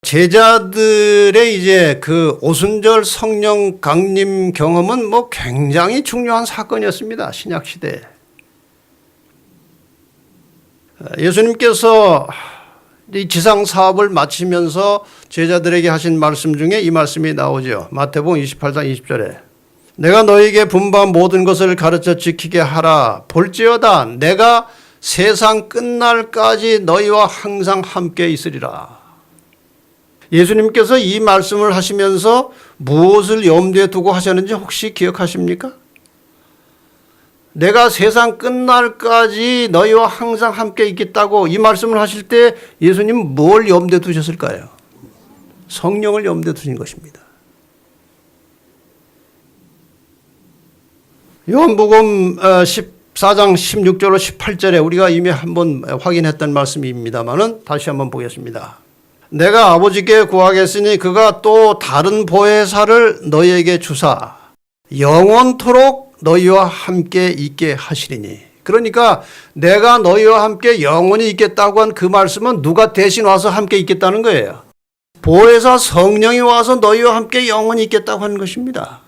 제자들의 이제 그 오순절 성령 강림 경험은 뭐 굉장히 중요한 사건이었습니다. 신약 시대에. 예수님께서 이 지상 사업을 마치면서 제자들에게 하신 말씀 중에 이 말씀이 나오죠. 마태복음 28장 20절에 내가 너에게 분부한 모든 것을 가르쳐 지키게 하라. 볼지어다 내가 세상 끝날까지 너희와 항상 함께 있으리라. 예수님께서 이 말씀을 하시면서 무엇을 염두에 두고 하셨는지 혹시 기억하십니까? 내가 세상 끝날까지 너희와 항상 함께 있겠다고 이 말씀을 하실 때 예수님 뭘 염두에 두셨을까요? 성령을 염두에 두신 것입니다. 요한복음 14장 16절로 18절에 우리가 이미 한번 확인했던 말씀입니다만은 다시 한번 보겠습니다. 내가 아버지께 구하겠으니 그가 또 다른 보혜사를 너희에게 주사 영원토록 너희와 함께 있게 하시리니. 그러니까 내가 너희와 함께 영원히 있겠다고 한 그 말씀은 누가 대신 와서 함께 있겠다는 거예요. 보혜사 성령이 와서 너희와 함께 영원히 있겠다고 하는 것입니다.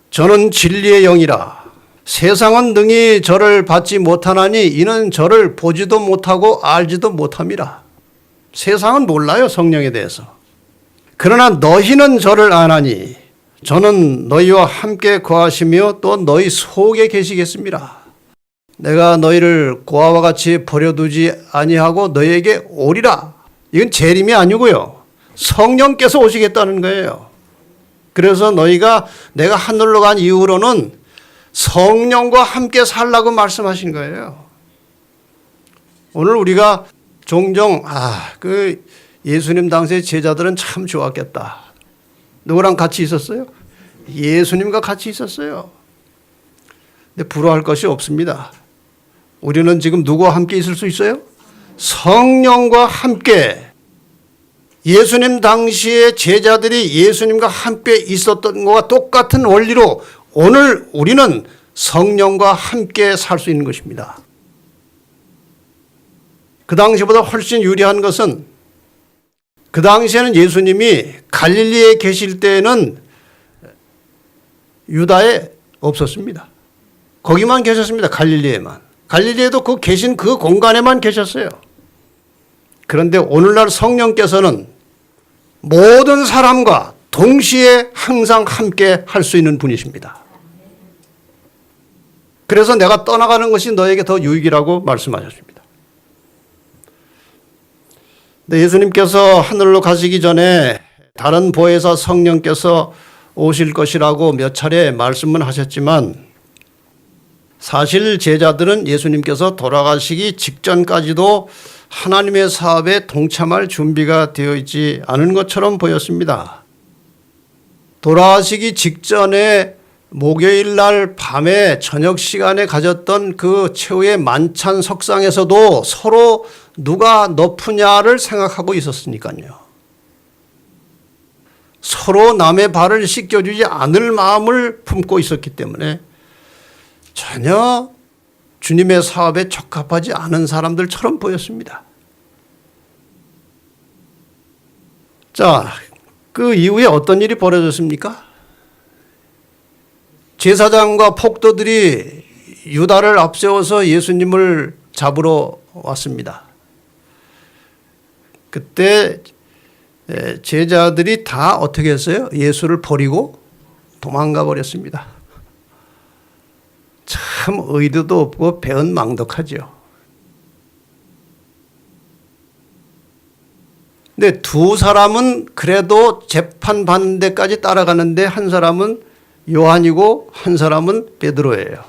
저는 진리의 영이라 세상은 능히 저를 받지 못하나니 이는 저를 보지도 못하고 알지도 못함이라. 세상은 몰라요, 성령에 대해서. 그러나 너희는 저를 아나니 저는 너희와 함께 거하시며 또 너희 속에 계시겠습니다. 내가 너희를 고아와 같이 버려두지 아니하고 너희에게 오리라. 이건 재림이 아니고요. 성령께서 오시겠다는 거예요. 그래서 너희가 내가 하늘로 간 이후로는 성령과 함께 살라고 말씀하신 거예요. 오늘 우리가 종종 그 예수님 당시의 제자들은 참 좋았겠다. 누구랑 같이 있었어요? 예수님과 같이 있었어요. 근데 부러워할 것이 없습니다. 우리는 지금 누구와 함께 있을 수 있어요? 성령과 함께. 예수님 당시의 제자들이 예수님과 함께 있었던 것과 똑같은 원리로 오늘 우리는 성령과 함께 살 수 있는 것입니다. 그 당시보다 훨씬 유리한 것은 그 당시에는 예수님이 갈릴리에 계실 때에는 유다에 없었습니다. 거기만 계셨습니다. 갈릴리에만. 갈릴리에도 그 계신 그 공간에만 계셨어요. 그런데 오늘날 성령께서는 모든 사람과 동시에 항상 함께 할 수 있는 분이십니다. 그래서 내가 떠나가는 것이 너에게 더 유익이라고 말씀하셨습니다. 근데 예수님께서 하늘로 가시기 전에 다른 보혜사 성령께서 오실 것이라고 몇 차례 말씀은 하셨지만 사실 제자들은 예수님께서 돌아가시기 직전까지도 하나님의 사업에 동참할 준비가 되어 있지 않은 것처럼 보였습니다. 돌아가시기 직전에 목요일 날 밤에 저녁 시간에 가졌던 그 최후의 만찬 석상에서도 서로 누가 높으냐를 생각하고 있었으니까요. 서로 남의 발을 씻겨주지 않을 마음을 품고 있었기 때문에 전혀 주님의 사업에 적합하지 않은 사람들처럼 보였습니다. 자, 그 이후에 어떤 일이 벌어졌습니까? 제사장과 폭도들이 유다를 앞세워서 예수님을 잡으러 왔습니다. 그때 제자들이 다 어떻게 했어요? 예수를 버리고 도망가 버렸습니다. 참 의도도 없고 배은망덕하죠. 근데 두 사람은 그래도 재판받는 데까지 따라가는데 한 사람은 요한이고 한 사람은 베드로예요.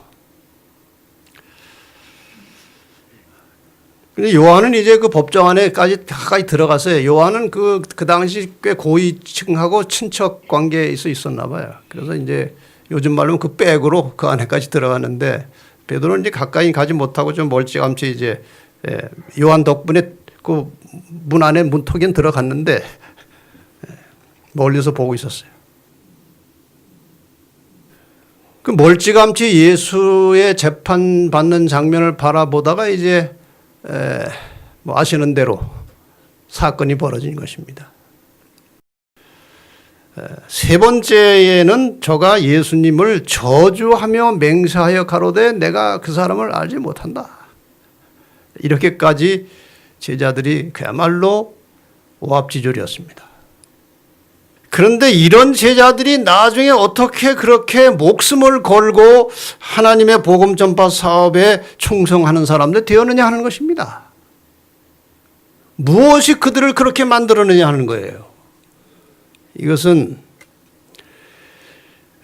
근데 요한은 이제 그 법정 안에까지 가까이 들어갔어요. 요한은 그 당시 꽤 고위층하고 친척 관계에 있었나 봐요. 그래서 이제 요즘 말로 그 백으로 그 안에까지 들어가는데 베드로는 이제 가까이 가지 못하고 좀 멀찌감치 이제 요한 덕분에 그 문 안에 문턱엔 들어갔는데 멀리서 보고 있었어요. 그 멀찌감치 예수의 재판받는 장면을 바라보다가 이제 뭐 아시는 대로 사건이 벌어진 것입니다. 세 번째에는 저가 예수님을 저주하며 맹세하여 가로되 내가 그 사람을 알지 못한다. 이렇게까지 제자들이 그야말로 오합지졸이었습니다. 그런데 이런 제자들이 나중에 어떻게 그렇게 목숨을 걸고 하나님의 복음 전파 사업에 충성하는 사람들 되었느냐 하는 것입니다. 무엇이 그들을 그렇게 만들었느냐 하는 거예요. 이것은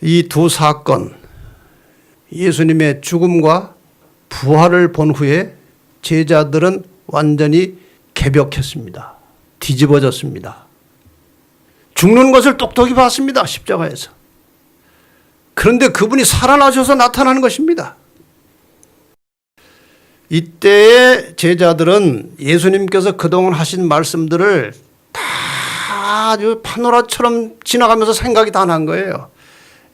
이 두 사건, 예수님의 죽음과 부활을 본 후에 제자들은 완전히 개벽했습니다. 뒤집어졌습니다. 죽는 것을 똑똑히 봤습니다. 십자가에서. 그런데 그분이 살아나셔서 나타나는 것입니다. 이때의 제자들은 예수님께서 그동안 하신 말씀들을 다 아주 파노라처럼 지나가면서 생각이 다 난 거예요.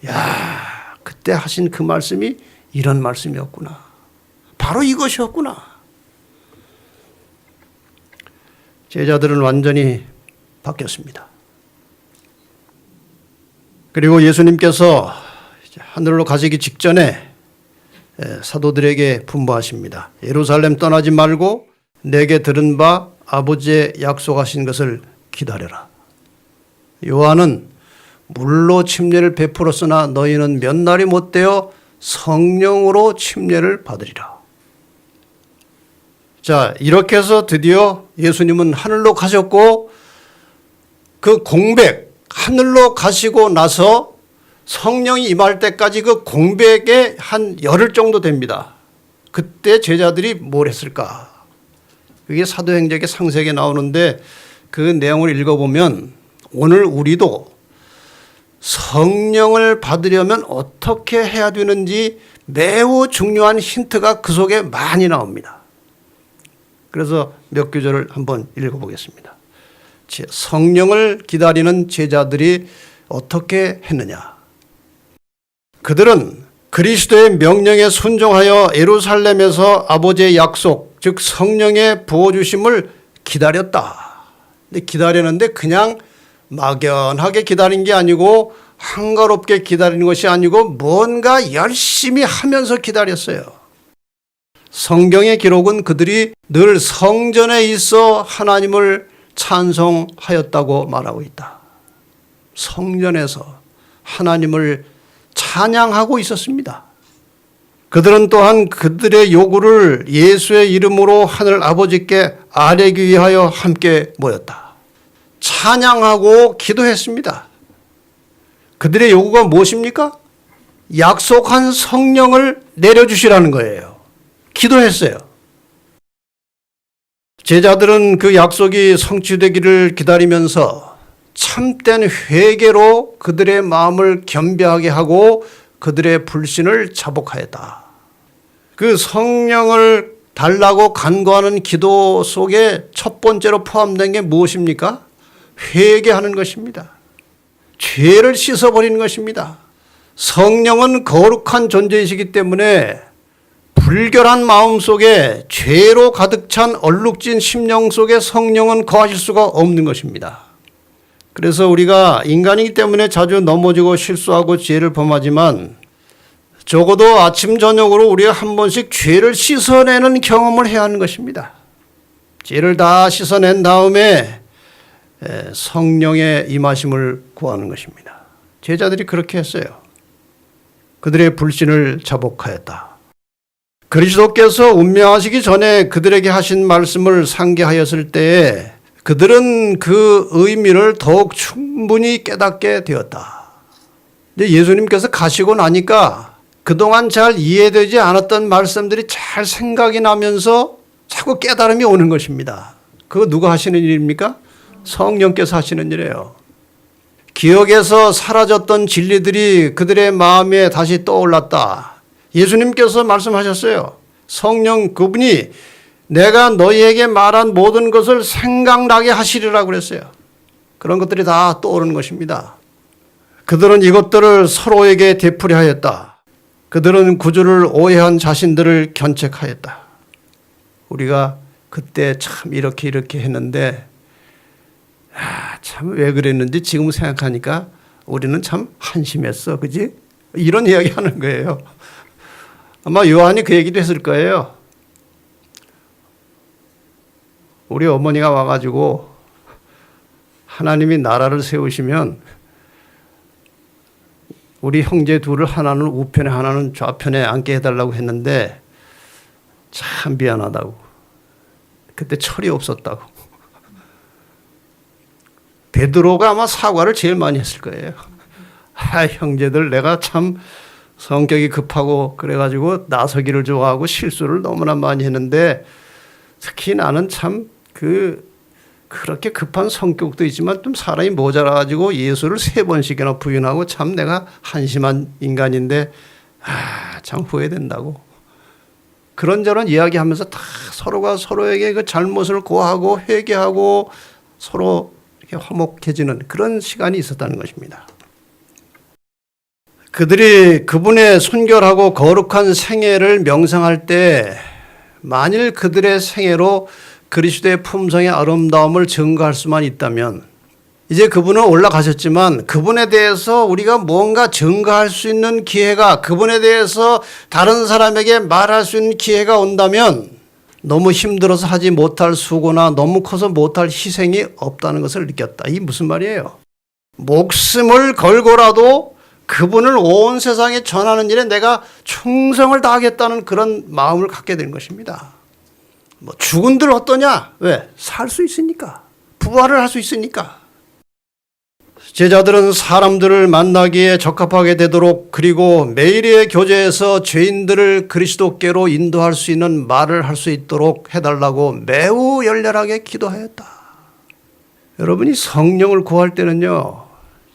야, 그때 하신 그 말씀이 이런 말씀이었구나. 바로 이것이었구나. 제자들은 완전히 바뀌었습니다. 그리고 예수님께서 하늘로 가시기 직전에 사도들에게 분부하십니다. 예루살렘 떠나지 말고 내게 들은 바 아버지의 약속하신 것을 기다려라. 요한은 물로 침례를 베풀었으나 너희는 몇 날이 못되어 성령으로 침례를 받으리라. 자, 이렇게 해서 드디어 예수님은 하늘로 가셨고 그 공백, 하늘로 가시고 나서 성령이 임할 때까지 그 공백에 한 열흘 정도 됩니다. 그때 제자들이 뭘 했을까? 그게 사도행전의 상세기에 나오는데 그 내용을 읽어보면 오늘 우리도 성령을 받으려면 어떻게 해야 되는지 매우 중요한 힌트가 그 속에 많이 나옵니다. 그래서 몇 구절을 한번 읽어보겠습니다. 성령을 기다리는 제자들이 어떻게 했느냐? 그들은 그리스도의 명령에 순종하여 예루살렘에서 아버지의 약속, 즉 성령의 부어주심을 기다렸다. 근데 기다렸는데 그냥 막연하게 기다린 게 아니고 한가롭게 기다리는 것이 아니고 뭔가 열심히 하면서 기다렸어요. 성경의 기록은 그들이 늘 성전에 있어 하나님을 찬송하였다고 말하고 있다. 성전에서 하나님을 찬양하고 있었습니다. 그들은 또한 그들의 요구를 예수의 이름으로 하늘 아버지께 아뢰기 위하여 함께 모였다. 찬양하고 기도했습니다. 그들의 요구가 무엇입니까? 약속한 성령을 내려주시라는 거예요. 기도했어요. 제자들은 그 약속이 성취되기를 기다리면서 참된 회개로 그들의 마음을 겸비하게 하고 그들의 불신을 자복하였다. 그 성령을 달라고 간구하는 기도 속에 첫 번째로 포함된 게 무엇입니까? 회개하는 것입니다. 죄를 씻어버리는 것입니다. 성령은 거룩한 존재이시기 때문에 불결한 마음 속에 죄로 가득 찬 얼룩진 심령 속에 성령은 거하실 수가 없는 것입니다. 그래서 우리가 인간이기 때문에 자주 넘어지고 실수하고 죄를 범하지만 적어도 아침 저녁으로 우리가 한 번씩 죄를 씻어내는 경험을 해야 하는 것입니다. 죄를 다 씻어낸 다음에 성령의 임하심을 구하는 것입니다. 제자들이 그렇게 했어요. 그들의 불신을 자복하였다. 그리스도께서 운명하시기 전에 그들에게 하신 말씀을 상기하였을 때에 그들은 그 의미를 더욱 충분히 깨닫게 되었다. 이제 예수님께서 가시고 나니까 그동안 잘 이해되지 않았던 말씀들이 잘 생각이 나면서 자꾸 깨달음이 오는 것입니다. 그거 누가 하시는 일입니까? 성령께서 하시는 일이에요. 기억에서 사라졌던 진리들이 그들의 마음에 다시 떠올랐다. 예수님께서 말씀하셨어요. 성령 그분이 내가 너희에게 말한 모든 것을 생각나게 하시리라고 그랬어요. 그런 것들이 다 떠오르는 것입니다. 그들은 이것들을 서로에게 되풀이 하였다. 그들은 구주를 오해한 자신들을 견책하였다. 우리가 그때 참 이렇게 했는데 참 왜 그랬는지 지금 생각하니까 우리는 참 한심했어, 그지? 이런 이야기 하는 거예요. 아마 요한이 그 얘기도 했을 거예요. 우리 어머니가 와가지고 하나님이 나라를 세우시면 우리 형제 둘을 하나는 우편에 하나는 좌편에 앉게 해달라고 했는데 참 미안하다고. 그때 철이 없었다고. 베드로가 아마 사과를 제일 많이 했을 거예요. 형제들 내가 참 성격이 급하고 그래가지고 나서기를 좋아하고 실수를 너무나 많이 했는데 특히 나는 참 그렇게 급한 성격도 있지만 좀 사람이 모자라가지고 예수를 3번씩이나 부인하고 참 내가 한심한 인간인데 참 후회된다고. 그런저런 이야기하면서 다 서로가 서로에게 그 잘못을 고하고 회개하고 서로 이렇게 화목해지는 그런 시간이 있었다는 것입니다. 그들이 그분의 순결하고 거룩한 생애를 명상할 때 만일 그들의 생애로 그리스도의 품성의 아름다움을 증거할 수만 있다면 이제 그분은 올라가셨지만 그분에 대해서 우리가 뭔가 증거할 수 있는 기회가 그분에 대해서 다른 사람에게 말할 수 있는 기회가 온다면 너무 힘들어서 하지 못할 수고나 너무 커서 못할 희생이 없다는 것을 느꼈다. 이게 무슨 말이에요? 목숨을 걸고라도 그분을 온 세상에 전하는 일에 내가 충성을 다하겠다는 그런 마음을 갖게 된 것입니다. 뭐 죽은들 어떠냐? 왜? 살 수 있으니까. 부활을 할 수 있으니까. 제자들은 사람들을 만나기에 적합하게 되도록 그리고 매일의 교제에서 죄인들을 그리스도께로 인도할 수 있는 말을 할 수 있도록 해달라고 매우 열렬하게 기도하였다. 여러분이 성령을 구할 때는요.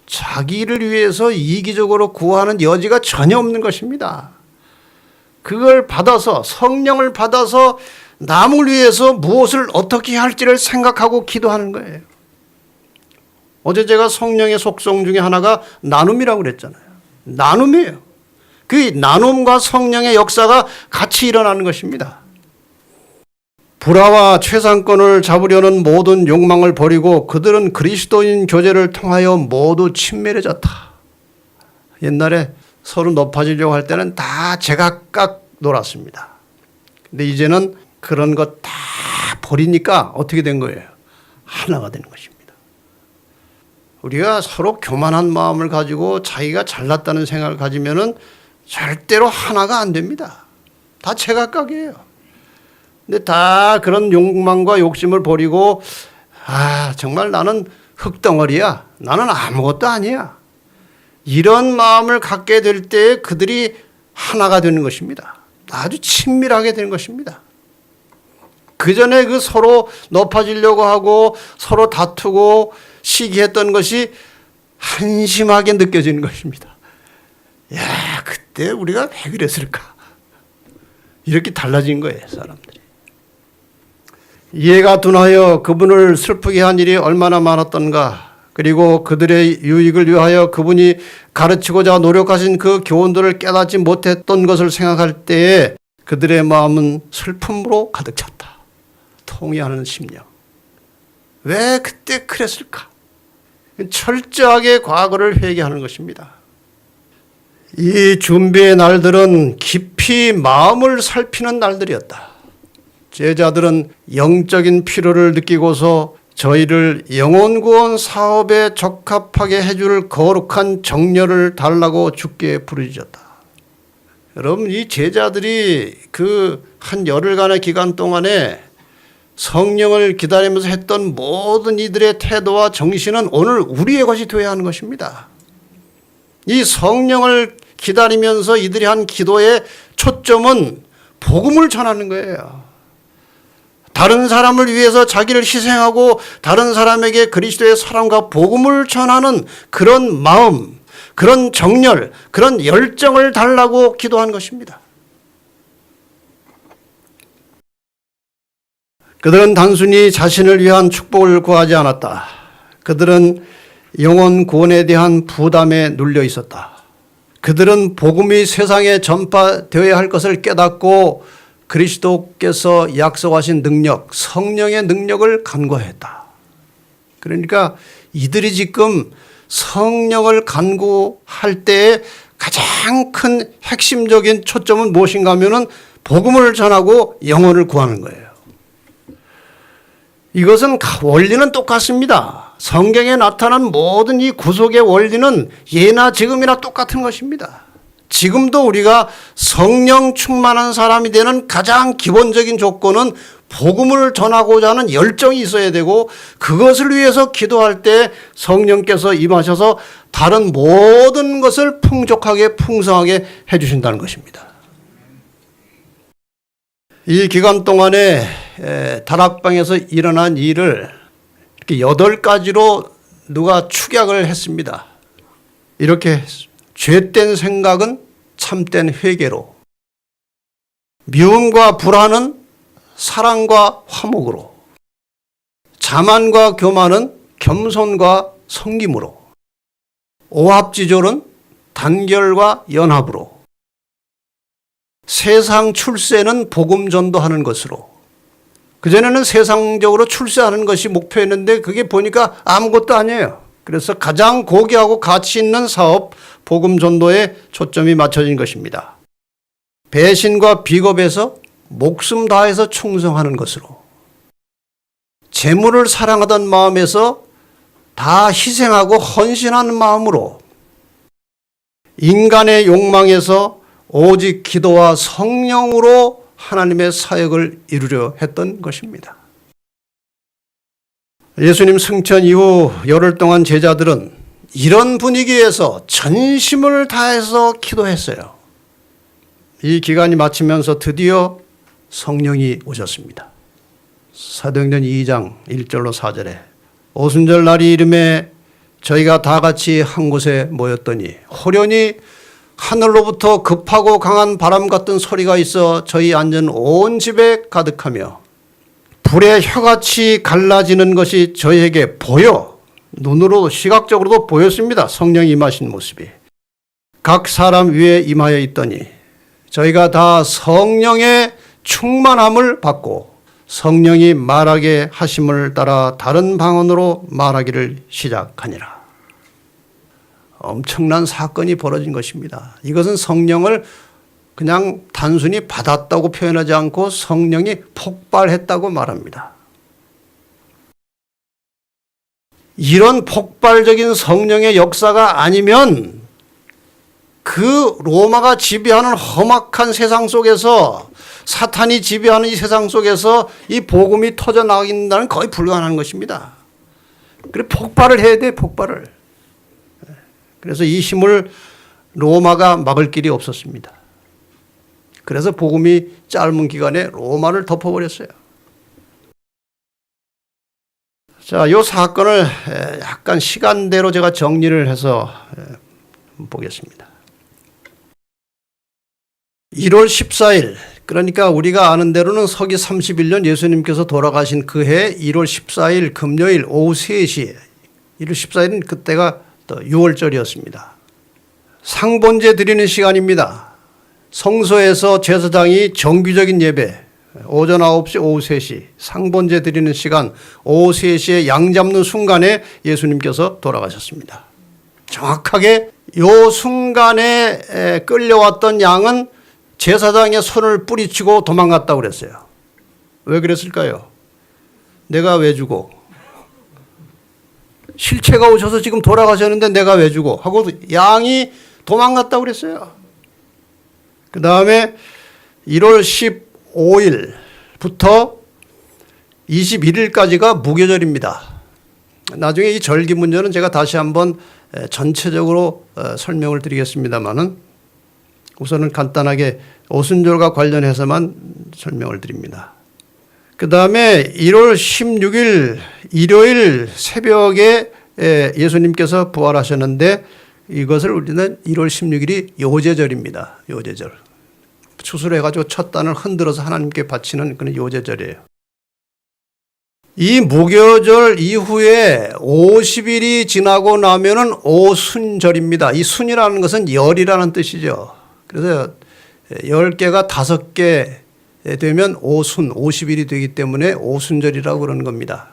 자기를 위해서 이기적으로 구하는 여지가 전혀 없는 것입니다. 그걸 받아서 성령을 받아서 남을 위해서 무엇을 어떻게 할지를 생각하고 기도하는 거예요. 어제 제가 성령의 속성 중에 하나가 나눔이라고 그랬잖아요. 나눔이에요. 그 나눔과 성령의 역사가 같이 일어나는 것입니다. 불화와 최상권을 잡으려는 모든 욕망을 버리고 그들은 그리스도인 교제를 통하여 모두 친밀해졌다. 옛날에 서로 높아지려고 할 때는 다 제각각 놀았습니다. 근데 이제는 그런 것 다 버리니까 어떻게 된 거예요? 하나가 되는 것입니다. 우리가 서로 교만한 마음을 가지고 자기가 잘났다는 생각을 가지면은 절대로 하나가 안 됩니다. 다 제각각이에요. 근데 다 그런 욕망과 욕심을 버리고 정말 나는 흙덩어리야. 나는 아무것도 아니야. 이런 마음을 갖게 될 때 그들이 하나가 되는 것입니다. 아주 친밀하게 되는 것입니다. 그 전에 그 서로 높아지려고 하고 서로 다투고 시기했던 것이 한심하게 느껴지는 것입니다. 야, 그때 우리가 왜 그랬을까? 이렇게 달라진 거예요, 사람들이. 이해가 둔하여 그분을 슬프게 한 일이 얼마나 많았던가. 그리고 그들의 유익을 위하여 그분이 가르치고자 노력하신 그 교훈들을 깨닫지 못했던 것을 생각할 때에 그들의 마음은 슬픔으로 가득 찼다. 통회하는 심령. 왜 그때 그랬을까? 철저하게 과거를 회개하는 것입니다. 이 준비의 날들은 깊이 마음을 살피는 날들이었다. 제자들은 영적인 필요를 느끼고서 저희를 영혼구원 사업에 적합하게 해줄 거룩한 정렬을 달라고 주께 부르짖었다. 여러분, 이 제자들이 그 한 열흘간의 기간 동안에 성령을 기다리면서 했던 모든 이들의 태도와 정신은 오늘 우리의 것이 되어야 하는 것입니다. 이 성령을 기다리면서 이들이 한 기도의 초점은 복음을 전하는 거예요. 다른 사람을 위해서 자기를 희생하고 다른 사람에게 그리스도의 사랑과 복음을 전하는 그런 마음, 그런 정열, 그런 열정을 달라고 기도한 것입니다. 그들은 단순히 자신을 위한 축복을 구하지 않았다. 그들은 영혼 구원에 대한 부담에 눌려 있었다. 그들은 복음이 세상에 전파되어야 할 것을 깨닫고 그리스도께서 약속하신 능력, 성령의 능력을 간과했다. 그러니까 이들이 지금 성령을 간구할 때에 가장 큰 핵심적인 초점은 무엇인가 하면은 복음을 전하고 영혼을 구하는 거예요. 이것은 원리는 똑같습니다. 성경에 나타난 모든 이 구속의 원리는 예나 지금이나 똑같은 것입니다. 지금도 우리가 성령 충만한 사람이 되는 가장 기본적인 조건은 복음을 전하고자 하는 열정이 있어야 되고, 그것을 위해서 기도할 때 성령께서 임하셔서 다른 모든 것을 풍족하게 풍성하게 해주신다는 것입니다. 이 기간 동안에 다락방에서 일어난 일을 이렇게 8가지로 누가 축약을 했습니다. 이렇게 죄된 생각은 참된 회개로, 미움과 불안은 사랑과 화목으로, 자만과 교만은 겸손과 섬김으로, 오합지졸은 단결과 연합으로, 세상 출세는 복음 전도하는 것으로. 그전에는 세상적으로 출세하는 것이 목표였는데 그게 보니까 아무것도 아니에요. 그래서 가장 고귀하고 가치 있는 사업, 복음 전도에 초점이 맞춰진 것입니다. 배신과 비겁에서 목숨 다해서 충성하는 것으로, 재물을 사랑하던 마음에서 다 희생하고 헌신하는 마음으로, 인간의 욕망에서 오직 기도와 성령으로 하나님의 사역을 이루려 했던 것입니다. 예수님 승천 이후 열흘 동안 제자들은 이런 분위기에서 전심을 다해서 기도했어요. 이 기간이 마치면서 드디어 성령이 오셨습니다. 사도행전 2장 1절로 4절에 오순절 날이 이름에 저희가 다 같이 한 곳에 모였더니 호련히 하늘로부터 급하고 강한 바람 같은 소리가 있어 저희 앉은 온 집에 가득하며 불의 혀같이 갈라지는 것이 저희에게 보여, 눈으로 시각적으로도 보였습니다. 성령이 임하신 모습이 각 사람 위에 임하여 있더니 저희가 다 성령의 충만함을 받고 성령이 말하게 하심을 따라 다른 방언으로 말하기를 시작하니라. 엄청난 사건이 벌어진 것입니다. 이것은 성령을 그냥 단순히 받았다고 표현하지 않고 성령이 폭발했다고 말합니다. 이런 폭발적인 성령의 역사가 아니면 그 로마가 지배하는 험악한 세상 속에서, 사탄이 지배하는 이 세상 속에서 이 복음이 터져나간다는 거의 불가능한 것입니다. 그래 폭발을 해야 돼, 폭발을. 그래서 이 힘을 로마가 막을 길이 없었습니다. 그래서 복음이 짧은 기간에 로마를 덮어버렸어요. 자, 이 사건을 약간 시간대로 제가 정리를 해서 보겠습니다. 1월 14일, 그러니까 우리가 아는 대로는 서기 31년 예수님께서 돌아가신 그 해 1월 14일 금요일 오후 3시, 1월 14일은 그때가 또 6월절이었습니다. 상번제 드리는 시간입니다. 성소에서 제사장이 정규적인 예배, 오전 9시, 오후 3시, 상번제 드리는 시간, 오후 3시에 양 잡는 순간에 예수님께서 돌아가셨습니다. 정확하게 이 순간에 끌려왔던 양은 제사장의 손을 뿌리치고 도망갔다고 그랬어요. 왜 그랬을까요? 내가 왜 주고? 실체가 오셔서 지금 돌아가셨는데 내가 왜 주고? 하고 양이 도망갔다고 그랬어요. 그 다음에 1월 15일부터 21일까지가 무교절입니다. 나중에 이 절기 문제는 제가 다시 한번 전체적으로 설명을 드리겠습니다만은 우선은 간단하게 오순절과 관련해서만 설명을 드립니다. 그 다음에 1월 16일 일요일 새벽에 예수님께서 부활하셨는데 이것을 우리는 1월 16일이 요제절입니다. 요제절. 추수해가지고 첫 단을 흔들어서 하나님께 바치는 그런 요제절이에요. 이 무교절 이후에 50일이 지나고 나면은 오순절입니다. 이 순이라는 것은 열이라는 뜻이죠. 그래서 10개가 5개 되면 오순, 50일이 되기 때문에 오순절이라고 그러는 겁니다.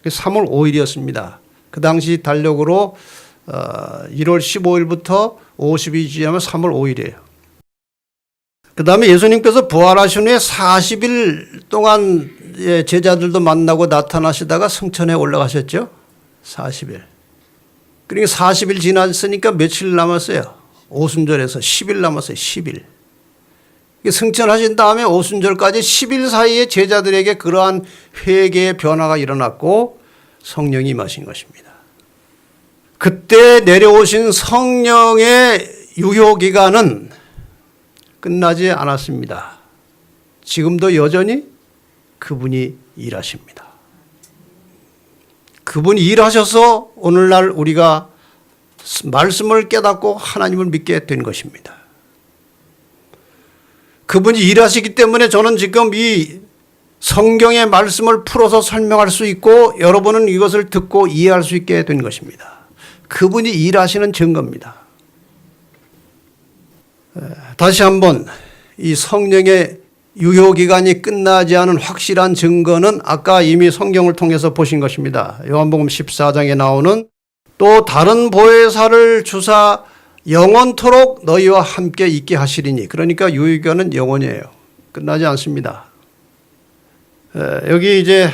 3월 5일이었습니다. 그 당시 달력으로 1월 15일부터 50일이 지나면 3월 5일이에요. 그 다음에 예수님께서 부활하신 후에 40일 동안 제자들도 만나고 나타나시다가 성천에 올라가셨죠. 40일. 그러니까 40일 지났으니까 며칠 남았어요. 오순절에서 10일 남았어요. 10일. 승천하신 다음에 오순절까지 10일 사이에 제자들에게 그러한 회개의 변화가 일어났고 성령이 임하신 것입니다. 그때 내려오신 성령의 유효기간은 끝나지 않았습니다. 지금도 여전히 그분이 일하십니다. 그분이 일하셔서 오늘날 우리가 말씀을 깨닫고 하나님을 믿게 된 것입니다. 그분이 일하시기 때문에 저는 지금 이 성경의 말씀을 풀어서 설명할 수 있고 여러분은 이것을 듣고 이해할 수 있게 된 것입니다. 그분이 일하시는 증거입니다. 다시 한번 이 성령의 유효기간이 끝나지 않은 확실한 증거는 아까 이미 성경을 통해서 보신 것입니다. 요한복음 14장에 나오는 또 다른 보혜사를 주사 영원토록 너희와 함께 있게 하시리니, 그러니까 유효기간은 영원이에요. 끝나지 않습니다. 여기 이제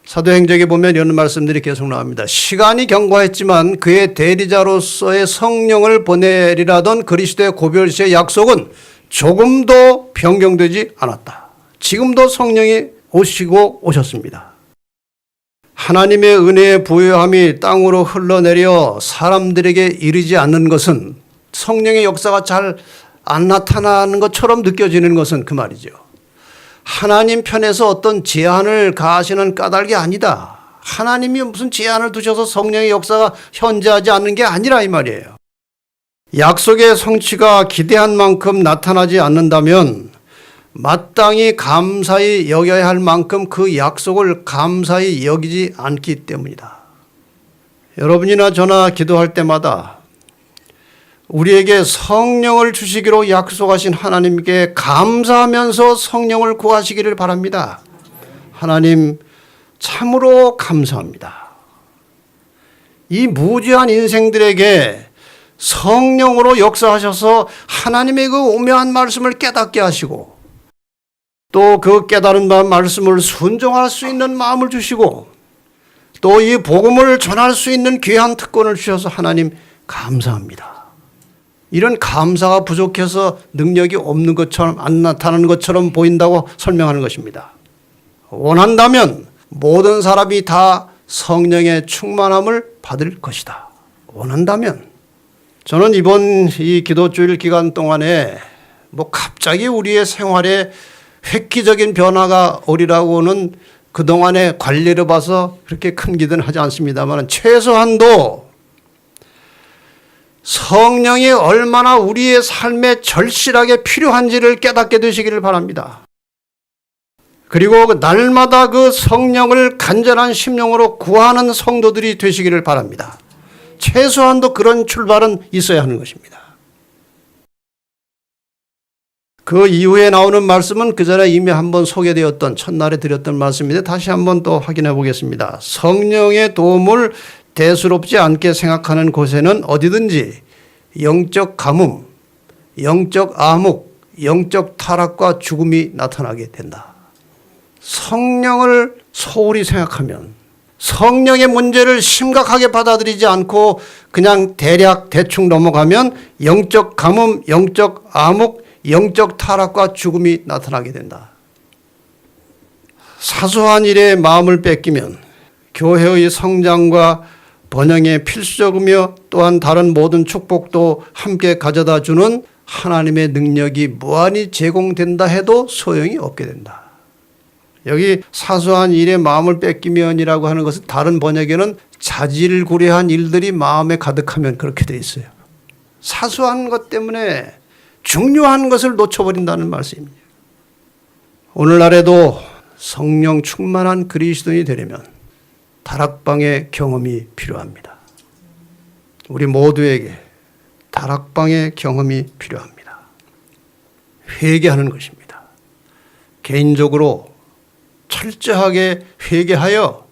사도행적에 보면 이런 말씀들이 계속 나옵니다. 시간이 경과했지만 그의 대리자로서의 성령을 보내리라던 그리스도의 고별시의 약속은 조금도 변경되지 않았다. 지금도 성령이 오시고 오셨습니다. 하나님의 은혜의 부요함이 땅으로 흘러내려 사람들에게 이르지 않는 것은, 성령의 역사가 잘 안 나타나는 것처럼 느껴지는 것은 그 말이죠. 하나님 편에서 어떤 제한을 가하시는 까닭이 아니다. 하나님이 무슨 제한을 두셔서 성령의 역사가 현재하지 않는 게 아니라 이 말이에요. 약속의 성취가 기대한 만큼 나타나지 않는다면 마땅히 감사히 여겨야 할 만큼 그 약속을 감사히 여기지 않기 때문이다. 여러분이나 저나 기도할 때마다 우리에게 성령을 주시기로 약속하신 하나님께 감사하면서 성령을 구하시기를 바랍니다. 하나님 참으로 감사합니다. 이 무지한 인생들에게 성령으로 역사하셔서 하나님의 그 오묘한 말씀을 깨닫게 하시고 또 그 깨달은 말씀을 순종할 수 있는 마음을 주시고 또 이 복음을 전할 수 있는 귀한 특권을 주셔서 하나님 감사합니다. 이런 감사가 부족해서 능력이 없는 것처럼, 안 나타나는 것처럼 보인다고 설명하는 것입니다. 원한다면 모든 사람이 다 성령의 충만함을 받을 것이다. 원한다면. 저는 이번 이 기도주일 기간 동안에 갑자기 우리의 생활에 획기적인 변화가 오리라고는 그동안의 관리를 봐서 그렇게 큰 기대는 하지 않습니다만 최소한도 성령이 얼마나 우리의 삶에 절실하게 필요한지를 깨닫게 되시기를 바랍니다. 그리고 날마다 그 성령을 간절한 심령으로 구하는 성도들이 되시기를 바랍니다. 최소한도 그런 출발은 있어야 하는 것입니다. 그 이후에 나오는 말씀은 그 전에 이미 한번 소개되었던 첫날에 드렸던 말씀인데 다시 한번 또 확인해 보겠습니다. 성령의 도움을 대수롭지 않게 생각하는 곳에는 어디든지 영적 가뭄, 영적 암흑, 영적 타락과 죽음이 나타나게 된다. 성령을 소홀히 생각하면, 성령의 문제를 심각하게 받아들이지 않고 그냥 대충 넘어가면 영적 가뭄, 영적 암흑, 영적 타락과 죽음이 나타나게 된다. 사소한 일에 마음을 뺏기면 교회의 성장과 번영에 필수적이며 또한 다른 모든 축복도 함께 가져다 주는 하나님의 능력이 무한히 제공된다 해도 소용이 없게 된다. 여기 사소한 일에 마음을 뺏기면이라고 하는 것은 다른 번역에는 자질구레한 일들이 마음에 가득하면 그렇게 돼 있어요. 사소한 것 때문에 중요한 것을 놓쳐버린다는 말씀입니다. 오늘날에도 성령 충만한 그리스도인이 되려면 다락방의 경험이 필요합니다. 우리 모두에게 다락방의 경험이 필요합니다. 회개하는 것입니다. 개인적으로 철저하게 회개하여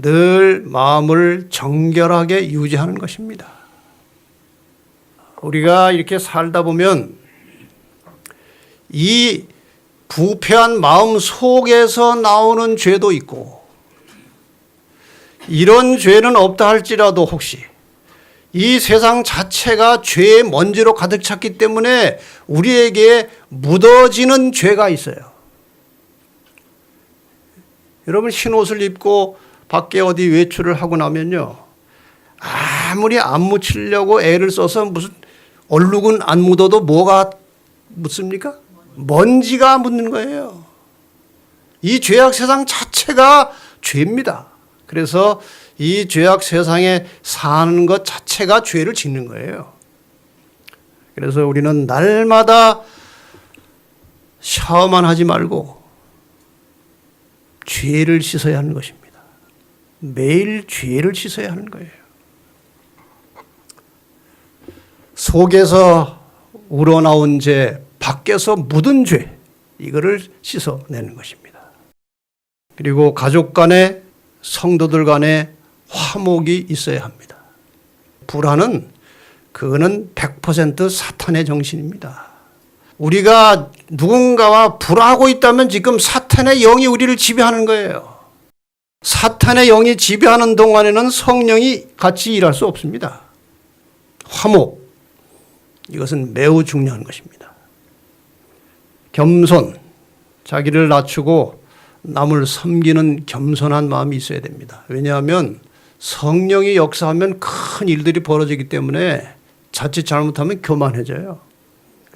늘 마음을 정결하게 유지하는 것입니다. 우리가 이렇게 살다 보면 이 부패한 마음 속에서 나오는 죄도 있고, 이런 죄는 없다 할지라도 혹시 이 세상 자체가 죄의 먼지로 가득 찼기 때문에 우리에게 묻어지는 죄가 있어요. 여러분, 흰 옷을 입고 밖에 어디 외출을 하고 나면요, 아무리 안 묻히려고 애를 써서 무슨 얼룩은 안 묻어도 뭐가 묻습니까? 먼지가 묻는 거예요. 이 죄악 세상 자체가 죄입니다. 그래서 이 죄악 세상에 사는 것 자체가 죄를 짓는 거예요. 그래서 우리는 날마다 샤워만 하지 말고 죄를 씻어야 하는 것입니다. 매일 죄를 씻어야 하는 거예요. 속에서 우러나온 죄, 밖에서 묻은 죄, 이거를 씻어내는 것입니다. 그리고 가족 간에, 성도들 간에 화목이 있어야 합니다. 불화는 그거는 100% 사탄의 정신입니다. 우리가 누군가와 불화하고 있다면 지금 사탄의 영이 우리를 지배하는 거예요. 사탄의 영이 지배하는 동안에는 성령이 같이 일할 수 없습니다. 화목, 이것은 매우 중요한 것입니다. 겸손, 자기를 낮추고 남을 섬기는 겸손한 마음이 있어야 됩니다. 왜냐하면 성령이 역사하면 큰 일들이 벌어지기 때문에 자칫 잘못하면 교만해져요.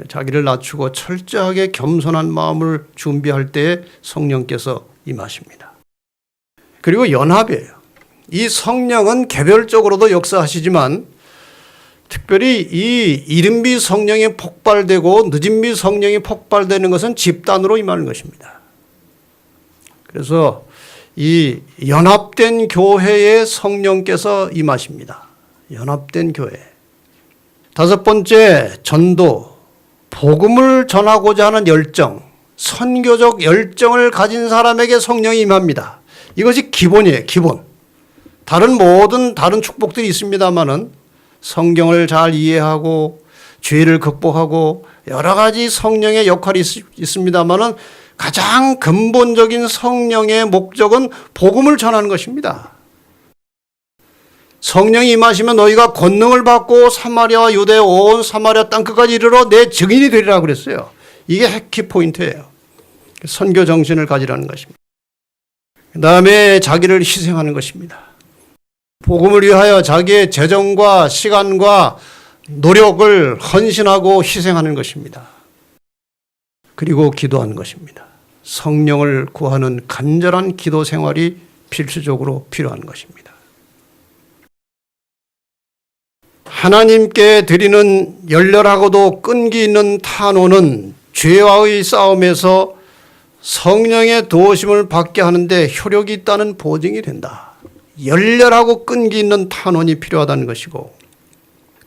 자기를 낮추고 철저하게 겸손한 마음을 준비할 때에 성령께서 임하십니다. 그리고 연합이에요. 이 성령은 개별적으로도 역사하시지만 특별히 이 이른비 성령이 폭발되고 늦은비 성령이 폭발되는 것은 집단으로 임하는 것입니다. 그래서 이 연합된 교회에 성령께서 임하십니다. 연합된 교회. 다섯 번째, 전도, 복음을 전하고자 하는 열정, 선교적 열정을 가진 사람에게 성령이 임합니다. 이것이 기본이에요, 기본. 모든 다른 축복들이 있습니다만은 성경을 잘 이해하고 죄를 극복하고 여러 가지 성령의 역할이 있습니다만은 가장 근본적인 성령의 목적은 복음을 전하는 것입니다. 성령이 임하시면 너희가 권능을 받고 사마리아와 유대 온 사마리아 땅끝까지 이르러 내 증인이 되리라고 그랬어요. 이게 핵키 포인트예요. 선교 정신을 가지라는 것입니다. 그 다음에 자기를 희생하는 것입니다. 복음을 위하여 자기의 재정과 시간과 노력을 헌신하고 희생하는 것입니다. 그리고 기도하는 것입니다. 성령을 구하는 간절한 기도 생활이 필수적으로 필요한 것입니다. 하나님께 드리는 열렬하고도 끈기 있는 탄원은 죄와의 싸움에서 성령의 도우심을 받게 하는데 효력이 있다는 보증이 된다. 열렬하고 끈기 있는 탄원이 필요하다는 것이고,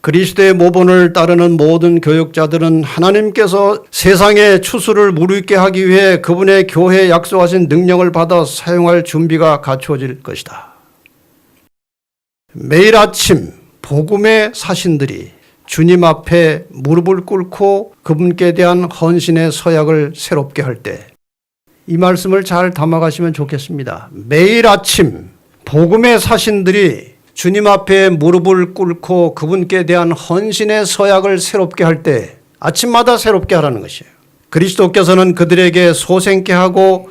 그리스도의 모본을 따르는 모든 교역자들은 하나님께서 세상의 추수를 무르익게 하기 위해 그분의 교회에 약속하신 능력을 받아 사용할 준비가 갖추어질 것이다. 매일 아침 복음의 사신들이 주님 앞에 무릎을 꿇고 그분께 대한 헌신의 서약을 새롭게 할 때, 이 말씀을 잘 담아가시면 좋겠습니다. 매일 아침 복음의 사신들이 주님 앞에 무릎을 꿇고 그분께 대한 헌신의 서약을 새롭게 할 때 아침마다 새롭게 하라는 것이에요. 그리스도께서는 그들에게 소생케 하고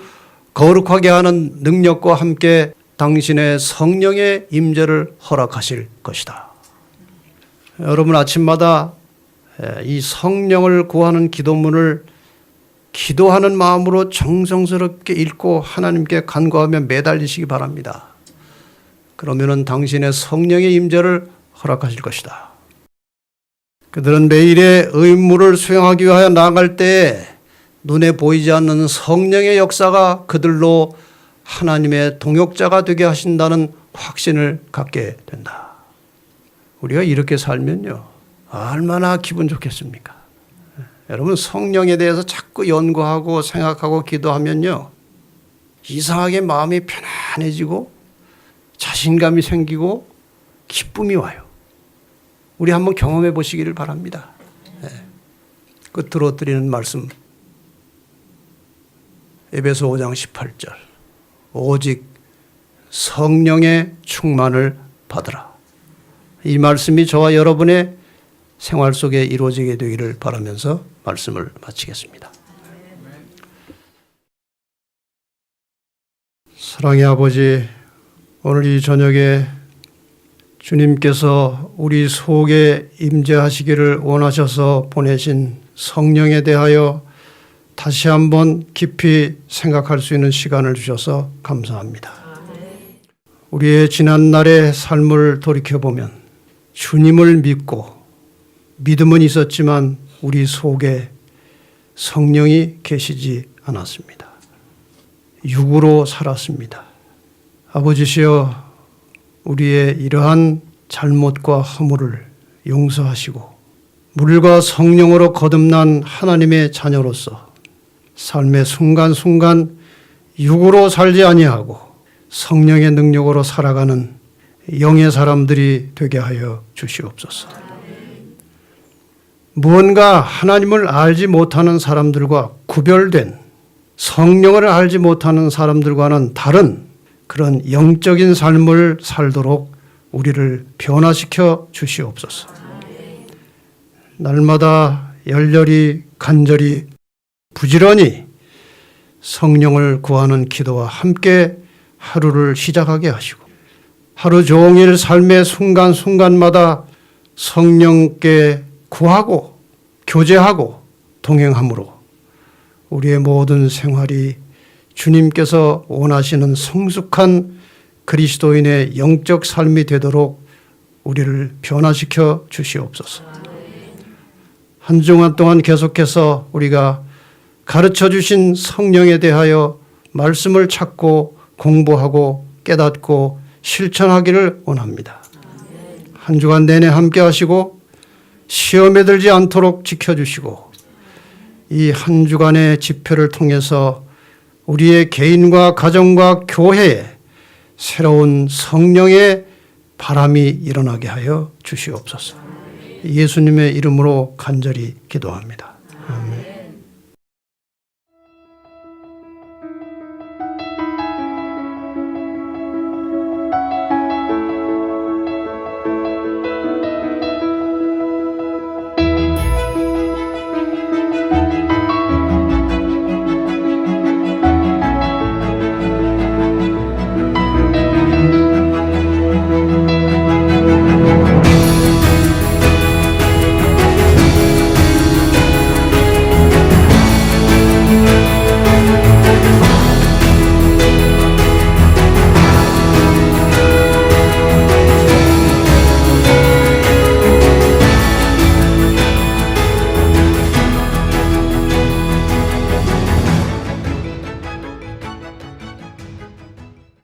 거룩하게 하는 능력과 함께 당신의 성령의 임재를 허락하실 것이다. 여러분, 아침마다 이 성령을 구하는 기도문을 기도하는 마음으로 정성스럽게 읽고 하나님께 간구하며 매달리시기 바랍니다. 그러면은 당신의 성령의 임재를 허락하실 것이다. 그들은 매일의 의무를 수행하기 위하여 나아갈 때에 눈에 보이지 않는 성령의 역사가 그들로 하나님의 동역자가 되게 하신다는 확신을 갖게 된다. 우리가 이렇게 살면요, 얼마나 기분 좋겠습니까? 여러분, 성령에 대해서 자꾸 연구하고 생각하고 기도하면요, 이상하게 마음이 편안해지고 자신감이 생기고 기쁨이 와요. 우리 한번 경험해 보시기를 바랍니다. 끝으로 드리는 말씀, 에베소 5장 18절. 오직 성령의 충만을 받으라. 이 말씀이 저와 여러분의 생활 속에 이루어지게 되기를 바라면서 말씀을 마치겠습니다. 사랑의 아버지, 오늘 이 저녁에 주님께서 우리 속에 임재하시기를 원하셔서 보내신 성령에 대하여 다시 한번 깊이 생각할 수 있는 시간을 주셔서 감사합니다. 우리의 지난날의 삶을 돌이켜보면 주님을 믿고 믿음은 있었지만 우리 속에 성령이 계시지 않았습니다. 육으로 살았습니다. 아버지시여, 우리의 이러한 잘못과 허물을 용서하시고 물과 성령으로 거듭난 하나님의 자녀로서 삶의 순간순간 육으로 살지 아니하고 성령의 능력으로 살아가는 영의 사람들이 되게 하여 주시옵소서. 무언가 하나님을 알지 못하는 사람들과 구별된, 성령을 알지 못하는 사람들과는 다른 그런 영적인 삶을 살도록 우리를 변화시켜 주시옵소서. 날마다 열렬히 간절히 부지런히 성령을 구하는 기도와 함께 하루를 시작하게 하시고 하루 종일 삶의 순간순간마다 성령께 구하고 교제하고 동행함으로 우리의 모든 생활이 주님께서 원하시는 성숙한 그리스도인의 영적 삶이 되도록 우리를 변화시켜 주시옵소서. 한 주간 동안 계속해서 우리가 가르쳐 주신 성령에 대하여 말씀을 찾고 공부하고 깨닫고 실천하기를 원합니다. 한 주간 내내 함께 하시고 시험에 들지 않도록 지켜주시고 이 한 주간의 집회를 통해서 우리의 개인과 가정과 교회에 새로운 성령의 바람이 일어나게 하여 주시옵소서. 예수님의 이름으로 간절히 기도합니다.